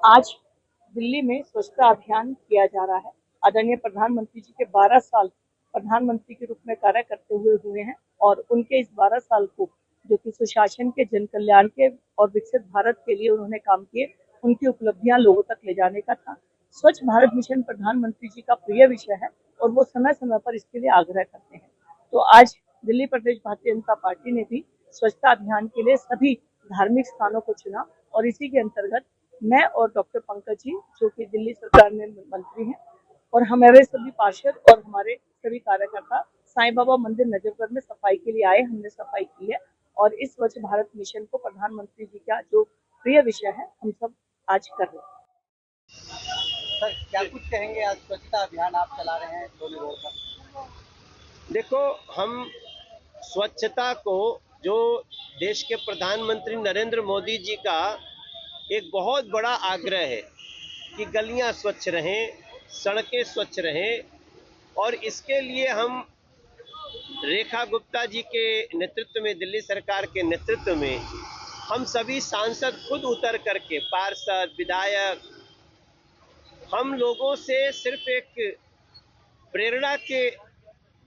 आज दिल्ली में स्वच्छता अभियान किया जा रहा है। आदरणीय प्रधानमंत्री जी के 12 साल प्रधानमंत्री के रूप में कार्य करते हुए हैं और उनके इस 12 साल को जो कि सुशासन के, जन कल्याण के और विकसित भारत के लिए उन्होंने काम किए, उनकी उपलब्धियां लोगों तक ले जाने का था। स्वच्छ भारत मिशन प्रधानमंत्री जी का प्रिय विषय है और वो समय समय पर इसके लिए आग्रह करते हैं। तो आज दिल्ली प्रदेश भारतीय जनता पार्टी ने भी स्वच्छता अभियान के लिए सभी धार्मिक स्थानों को चुना और इसी के अंतर्गत मैं और डॉक्टर पंकज जी, जो कि दिल्ली सरकार में मंत्री हैं, और हमारे सभी पार्षद और हमारे सभी कार्यकर्ता साईं बाबा मंदिर नजफगढ़ में सफाई के लिए आए। हमने सफाई की है और इस स्वच्छ भारत मिशन को प्रधानमंत्री जी का जो प्रिय विषय है, हम सब आज कर रहे हैं। सर, क्या कुछ कहेंगे? आज स्वच्छता अभियान आप चला रहे हैं लोनी रोड पर। देखो, हम स्वच्छता को, जो देश के प्रधानमंत्री नरेंद्र मोदी जी का एक बहुत बड़ा आग्रह है कि गलियां स्वच्छ रहें, सड़कें स्वच्छ रहें, और इसके लिए हम रेखा गुप्ता जी के नेतृत्व में, दिल्ली सरकार के नेतृत्व में, हम सभी सांसद खुद उतर करके, पार्षद, विधायक, हम लोगों से सिर्फ एक प्रेरणा के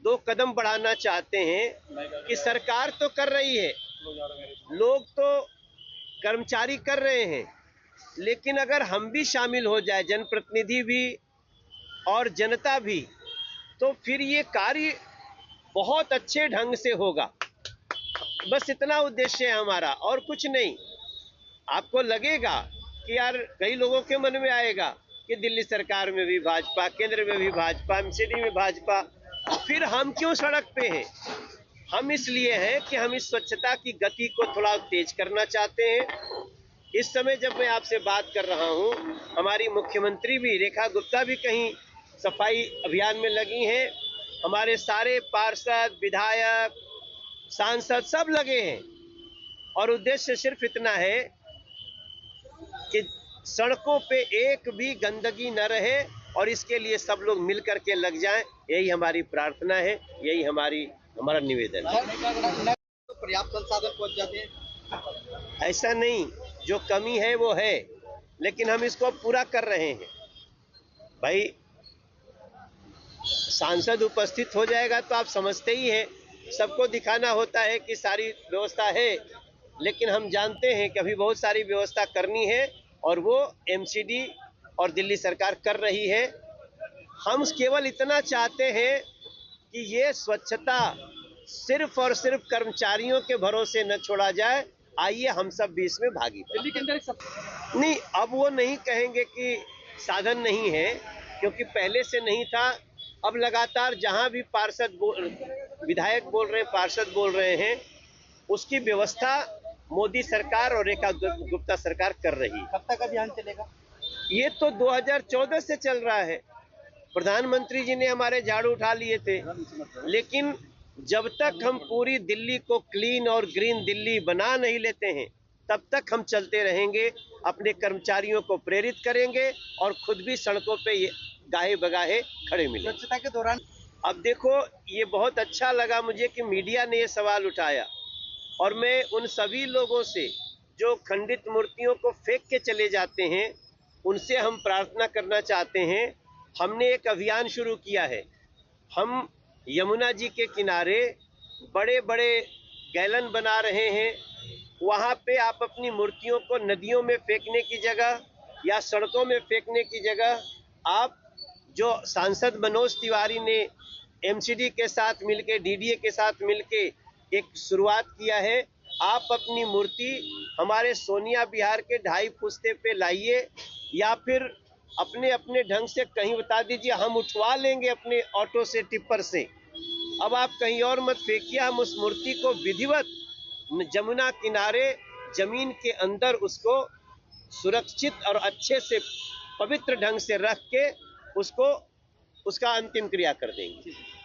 2 कदम बढ़ाना चाहते हैं कि सरकार तो कर रही है, लोग तो कर्मचारी कर रहे हैं, लेकिन अगर हम भी शामिल हो जाए, जनप्रतिनिधि भी और जनता भी, तो फिर ये कार्य बहुत अच्छे ढंग से होगा। बस इतना उद्देश्य है हमारा, और कुछ नहीं। आपको लगेगा कि यार, कई लोगों के मन में आएगा कि दिल्ली सरकार में भी भाजपा, केंद्र में भी भाजपा, एमसीडी में भाजपा, फिर हम क्यों सड़क पे हैं? हम इसलिए हैं कि हम इस स्वच्छता की गति को थोड़ा तेज करना चाहते हैं। इस समय जब मैं आपसे बात कर रहा हूं, हमारी मुख्यमंत्री भी, रेखा गुप्ता भी कहीं सफाई अभियान में लगी हैं। हमारे सारे पार्षद, विधायक, सांसद सब लगे हैं, और उद्देश्य सिर्फ इतना है कि सड़कों पे एक भी गंदगी न रहे, और इसके लिए सब लोग मिल करके लग जाएं। यही हमारी प्रार्थना है, यही हमारा निवेदन है। तो पर्याप्त संसाधन पहुंच जाते हैं। ऐसा नहीं, जो कमी है वो है, लेकिन हम इसको पूरा कर रहे हैं। भाई, सांसद उपस्थित हो जाएगा तो आप समझते ही हैं, सबको दिखाना होता है कि सारी व्यवस्था है, लेकिन हम जानते हैं कि अभी बहुत सारी व्यवस्था करनी है, और वो एमसीडी और दिल्ली सरकार कर रही है। हम केवल इतना चाहते हैं कि ये स्वच्छता सिर्फ और सिर्फ कर्मचारियों के भरोसे न छोड़ा जाए। आइए हम सब भी इसमें भागी दिल्ली के अंदर नहीं, अब वो नहीं कहेंगे कि साधन नहीं है, क्योंकि पहले से नहीं था। अब लगातार जहां भी विधायक बोल रहे हैं, पार्षद बोल रहे हैं, उसकी व्यवस्था मोदी सरकार और रेखा गुप्ता सरकार कर रही है। कब तक अभियान चलेगा? ये तो 2014 से चल रहा है। प्रधानमंत्री जी ने हमारे झाड़ू उठा लिए थे, लेकिन जब तक हम पूरी दिल्ली को क्लीन और ग्रीन दिल्ली बना नहीं लेते हैं, तब तक हम चलते रहेंगे, अपने कर्मचारियों को प्रेरित करेंगे और खुद भी सड़कों पे गाहे बगाहे खड़े मिले। स्वच्छता के दौरान अब देखो, ये बहुत अच्छा लगा मुझे कि मीडिया ने ये सवाल उठाया, और मैं उन सभी लोगों से जो खंडित मूर्तियों को फेंक के चले जाते हैं, उनसे हम प्रार्थना करना चाहते हैं। हमने एक अभियान शुरू किया है। हम यमुना जी के किनारे बड़े बड़े गैलन बना रहे हैं। वहाँ पे आप अपनी मूर्तियों को नदियों में फेंकने की जगह या सड़कों में फेंकने की जगह, आप, जो सांसद मनोज तिवारी ने एमसीडी के साथ मिलके, डीडीए के साथ मिलके एक शुरुआत किया है, आप अपनी मूर्ति हमारे सोनिया विहार के 2.5 फुस्ते पे लाइए, या फिर अपने अपने ढंग से कहीं बता दीजिए, हम उठवा लेंगे अपने ऑटो से, टिप्पर से। अब आप कहीं और मत फेंकिए, हम उस मूर्ति को विधिवत जमुना किनारे जमीन के अंदर उसको सुरक्षित और अच्छे से पवित्र ढंग से रख के उसका अंतिम क्रिया कर देंगे।